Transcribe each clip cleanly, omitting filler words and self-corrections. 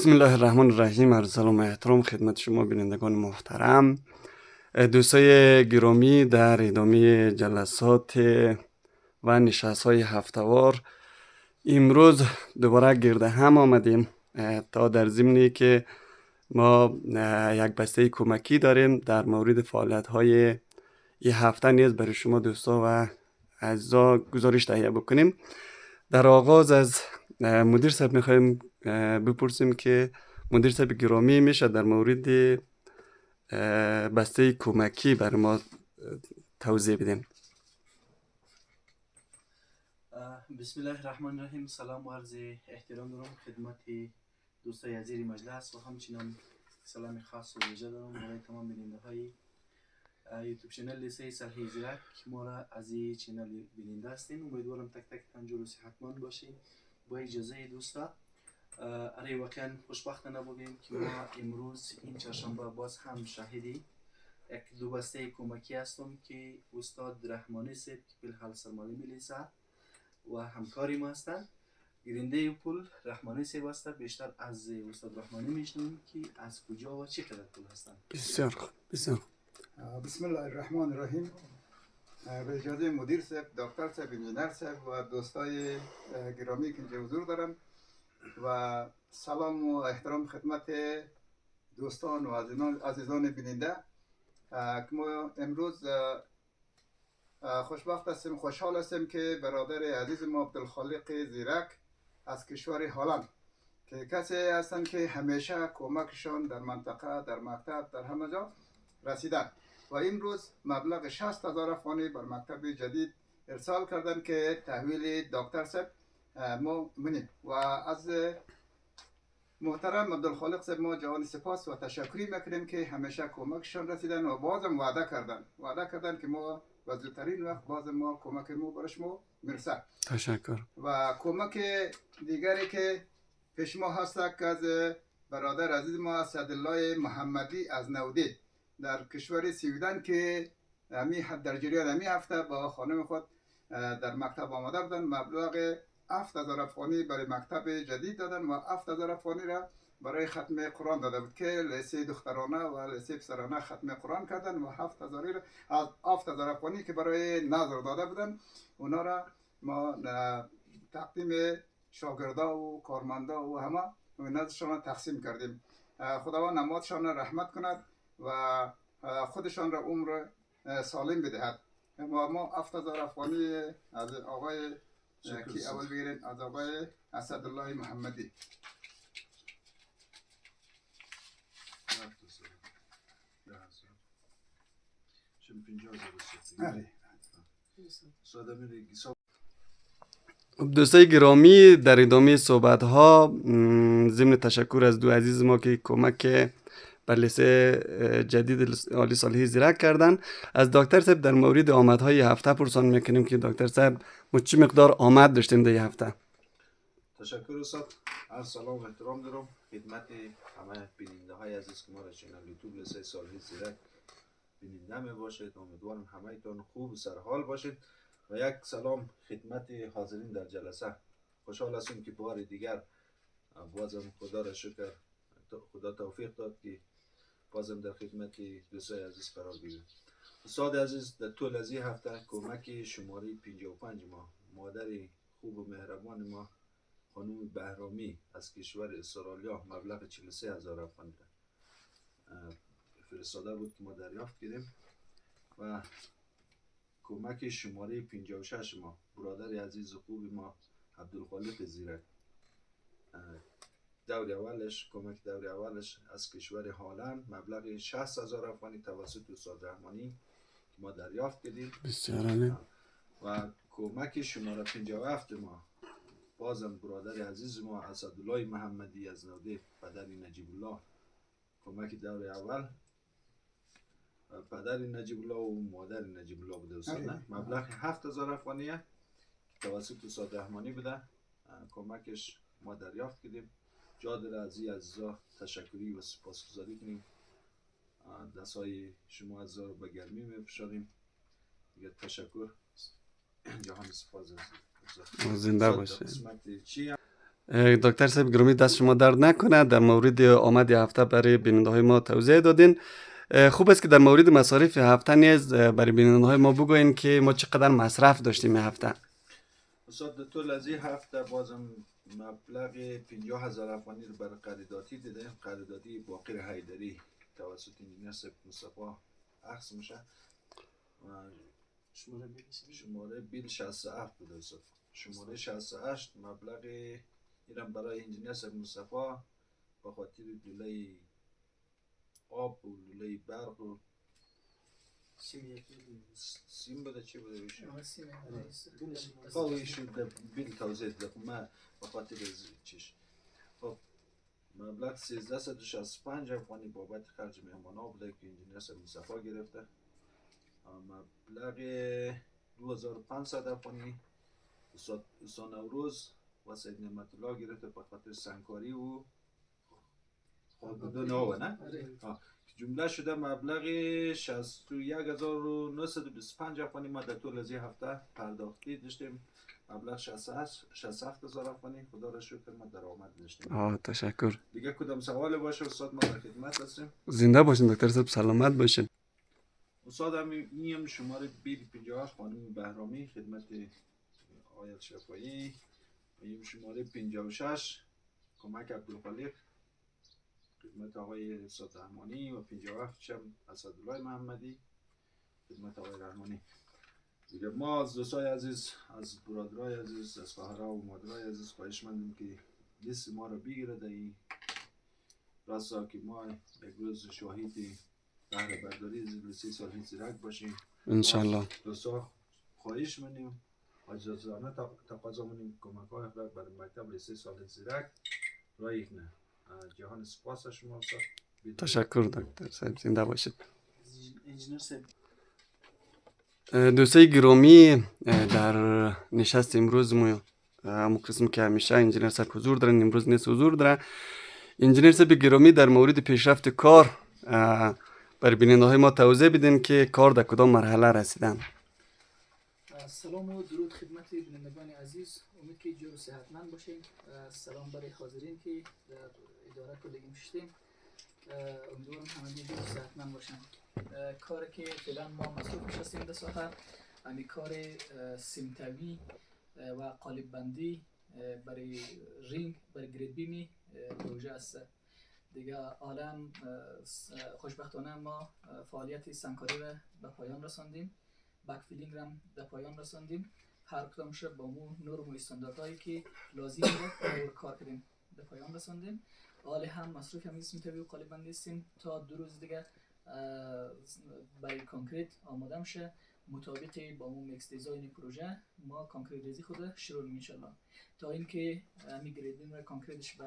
بسم الله الرحمن الرحیم. عرض سلام و احترام خدمت شما بینندگان محترم، دوستای گرامی. در ادامه جلسات و نشست‌های هفته‌وار امروز دوباره گرد هم آمدیم تا در ضمنی که ما یک بسته کمکی داریم در مورد فعالیت‌های این هفته نیز برای شما دوستا و عزیزا گزارش تهیه بکنیم. در آغاز از مدیر صاحب میخوایم بپرسیم که مدیر صاحب گرامی میشه در مورد بسته کمکی برای ما توضیح بدین. بسم الله الرحمن الرحیم. سلام و عرض احترام دارم خدمت دوستای عزیز مجلس و همچنین سلام خاص و ویژه دارم برای تمام بیننده های یوتیوب چینل لیسه صالح زیرک که ما را از این چینل بیننده هستین. امیدوارم تک تک تنجور و صحتمند باشین. با اجازه دوستا، اره واقعا خوشبخت نبودیم که ما امروز این چهارشنبه باز هم شاهدی یک دو بسته کمکی هستم که استاد رحمانی صاحب که بالحال سرمالی میلیسه و همکاری ما هستند. گرنده پول رحمانی صاحب هست. بیشتر از استاد رحمانی میشنویم که از کجا و چه قدر پول هستند. بسیار خوب، بسیار خوب. بسم الله الرحمن الرحیم. به اجازه مدیر صاحب، دکتر صاحب، انجینر صاحب و دوستای گرامی که اینجا حضور دارم و سلام و احترام خدمت دوستان و عزیزان بیننده که ما امروز خوشبخت هستیم، خوشحال هستیم که برادر عزیز ما عبدالخالق زیرک از کشور هلند که کسی هستند که همیشه کمکشان در منطقه، در مکتب، در همه جا رسیدن و این روز مبلغ 60,000 افغانی بر مکتب جدید ارسال کردن که تحویل دکتر صاحب ما منیم و از محترم عبدالخالق صاحب ما جوان سپاس و تشکری میکنیم که همیشه کمکشان رسیدن و بازم وعده کردن که ما و زودترین وقت بازم ما کمک ما برش ما میرسه. تشکر. و کمک دیگری که پیش ما هست که از برادر عزیز ما اسدالله محمدی از نودی در کشور سویدن که در جریان همی هفته با خانم خود در مکتب آمده بودن، مبلغ 7,000 افغانی برای مکتب جدید دادن و 7,000 افغانی را برای ختم قرآن داده بود که لیسه دخترانه و لیسه پسرانه ختم قرآن کردن و 7,000 افغانی که برای نظر داده بودن اونا را ما تقدیم شاگردا و کارمندا و همه نزدشان تقسیم کردیم. خداوند نمادشان رحمت کند و خودشان را عمر سالم بدهد. ما 7,000 افغانی از آقای کی اول بگیریم، از آقای اسدالله محمدی. دوستای گرامی، در ادامه صحبت ها ضمن تشکر از دو عزیز ما که کمک بر لیسه جدید عالی صالح زیرک کردن، از دکتر صاحب در مورد آمدهای هفته پرسان میکنیم که دکتر صاحب ما چه مقدار آمد داشتیم در هفته؟ تشکر استاد. عرض سلام و احترام دارم خدمت همه بیننده های عزیز که ما را چینل یوتیوب لیسه صالح زیرک بیننده می باشید. امیدوارم همه تان خوب و سرحال باشید و یک سلام خدمت حاضرین در جلسه. خوشحال هستم که بار دیگر بازم خدا را شکر، خدا توفیق داد که بازم در خدمت دوستای عزیز قرار بگیرم. استاد عزیز، در طول از این هفته کمک شماره 55 ما مادر خوب و مهربان ما خانم بهرامی از کشور استرالیا مبلغ 43,000 افغانی فرستاده بود که ما دریافت کردیم و کمک شماره 56 ما برادر عزیز خوب ما عبدالخالق زیرک کمک دور اولش از کشور هلند مبلغ 60,000 افغانی توسط استاد رحمانی که ما دریافت کردیم. بسیار عالی. و کمک شماره 57 ما بازم برادر عزیز ما اسدالله محمدی از نودی پدر نجیب الله کمک دور اول پدر نجیب الله و مادر نجیب الله بوده استاد، مبلغ 7,000 افغانی توسط استاد رحمانی بوده. کمکش ما دریافت کردیم. جادر عزیزا تشکری و سپاسگزاری کنیم. دستای شما عزیزا رو به گرمی میفشاریم. دیگه تشکر. جهان سپاس. زنده باشه. دکتر صاحب گرامی دست شما درد نکنه. در مورد آمد هفته برای بیننده های ما توضیح دادین. خوب است که در مورد مصارف هفته نیز برای بیننده های ما بگوین که ما چقدر مصرف داشتیم این هفته. استاد در طول از این هفته بازم مبلغ 50,000 افغانی رو برای قراردادی دیدیم. قراردادی باقر حیدری توسط انجینیر صاحب مصطفی اخذ میشه. شماره بیل 67 بوده استاد. شماره 68 مبلغ اینم برای انجینیر صاحب مصطفی به خاطر لوله آب و لوله برق و سیم بوده چی بوده بیشه؟ ایشون در بیل توضیح دادم من به خاطر چیش. خب مبلغ 1365 افغانی بابت خرج مهمان ها بوده که انجینیر صاحب مصطفی گرفته. مبلغ 2500 افغانی استاد نوروز و سید نعمت الله گرفته به خاطر سنگکاری و خودبودن آب نه؟ جمله شده مبلغ 61925 افغانی ما در طول از این هفته پرداختی داشتیم. مبلغ 67,000 افغانی خدا را شکر ما درآمد داشتیم. تشکر. دیگه کدام سوال باشه استاد ما در خدمت هستیم. زنده باشین دکتر صاحب، سلامت باشین. استاد هم شماره بیل 57 خانم بهرامی خدمت آیت شفایی. این شماره 56 کمک عبدالخالق خدمت آقای استاد رحمانی و 57 شم اسدالله محمدی خدمت آقای رحمانی. دیگه ما از دوستای عزیز، از برادرای عزیز، از خواهرها و مادرای عزیز خواهش مندیم که لیست ما رو بگیره در این راستا که ما یک روز شاهد بهره برداری لیست سالهی زیرک باشیم انشالله. دوستا خواهش مندیم عاجزانه تقاضا مندیم کمک های اخلاق برای مکتب لیست سالهی زیرک رایح نه. جهان سپاس شما استاد. تشکر دکتر صاحب، زنده باشید. انجینیر صاحب دوستای گرامی، در نشست امروز ما همون قسم که همیشه انجینیر صاحب حضور دارن، امروز نیست حضور داره. انجینیر صاحب گرامی در مورد پیشرفت کار برای بیننده های ما توضیح بدین که کار در کدام مرحله رسیدن. سلام و درود خدمت بینندگان عزیز، امید که جور و صحتمند باشین. سلام برای حاضرین که در اداره کلگی شدیم، امیدوارم همه جور و صحتمند باشن. کاری که فعلا ما مصروف هستیم در ساحه همین کار سیمتوی و قالب بندی برای رینگ برای گرید بیمی پروژه است. دیگه عالم خوشبختانه ما فعالیت سنگکاری را به پایان رساندیم، بک فیلینگ را به پایان رساندیم. هر کدامش با مو نرم و استانداردهایی که لازم بود کار کردیم به پایان رساندیم. حال هم مصروف همین سیمتوی و قالب بندی هستیم تا 2 روز دیگه برای کانکریت آماده میشه. مطابق با اون میکس دیزاین پروژه ما کانکریت ریزی خود شروع کنیم انشالله تا اینکه همین گریدینگ و کانکریتش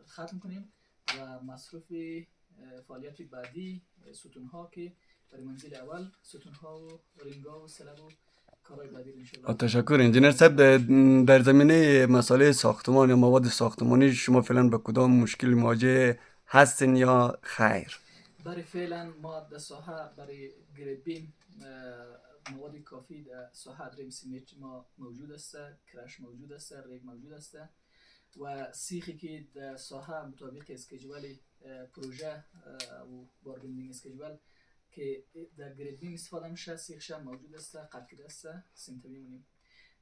ختم کنیم و مصروف فعالیت بعدی ستون ها که برای منزل اول ستون ها و رینگا و سلب و کارهای بعدی انشالله. تشکر انجینیر صاحب. در زمینه مسئله ساختمان یا مواد ساختمانی شما فعلا به کدام مشکل مواجه هستین یا خیر؟ برای فعلا ما در ساحه برای گرید بیم مواد کافی در ساحه دریم سیمیت ما موجود است، کرش موجود است، ریگ موجود است و سیخی که در ساحه مطابق اسکیجول پروژه و باربندینگ اسکیجول که در گرید بیم استفاده میشه سیخش موجود است، قطع است، سیمتوی مونیم.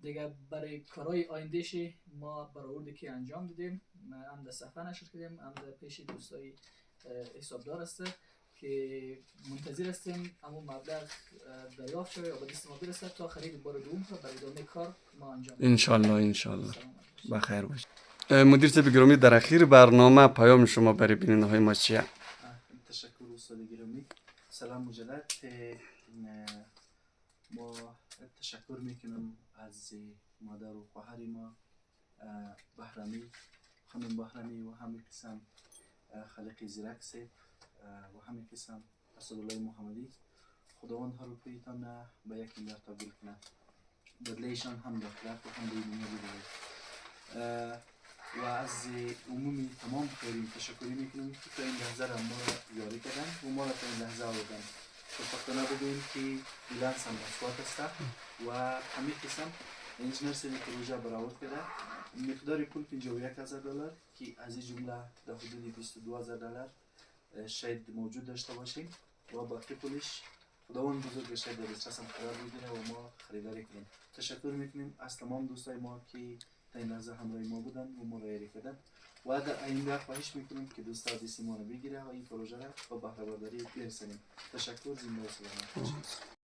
دیگه برای کارهای آیندهش ما برآوردی که انجام دادیم، هم در صفحه نشر کردیم، هم در پیش دوستای حسابدار است که منتظر هستیم اما مبلغ دریافت شده و به دست ما برسه تا خرید بار دوم برای ادامه کار ما انجام بدیم. انشالله بخیر باشید. مدیر صاحب گرامی، در اخیر برنامه پیام شما برای بیننده های ما چیه؟ تشکر استاد گرامی. سلام مجدد. ما تشکر میکنم از مادر و خواهر ما بهرامی، خانم بهرامی و همین قسم خالق زیرک صاحب و همین قسم اسدالله محمدی. خداوند هر روپیتان به یک میلیارد تبدیل کنه، بدلیشان هم داخلت و هم بیرونی بده و از عمومی تمام خیرین تشکری میکنم که تا این لحظه را ما را یاری کردن و ما را تا این لحظه آوردن. خوشبختانه بگوییم که بیلانس هم مثبت است و همین قسم انجینر سری پروژه برآورد کرده. مقدار پول $51,000 که از این جمله در حدود $22,000 شاید موجود داشته باشیم و باقی پولش خداوند بزرگ شاید در دسترس قرار بگیره و ما خریداری کنیم. تشکر میکنیم از تمام دوستای ما که تا این لحظه همراه ما بودن و ما را یاری کردن و در آینده خواهش میکنیم که دوستا دستی ما رو بگیره و این پروژه را با بهره برداری برسانیم. تشکر. زنده و سلامت باشید.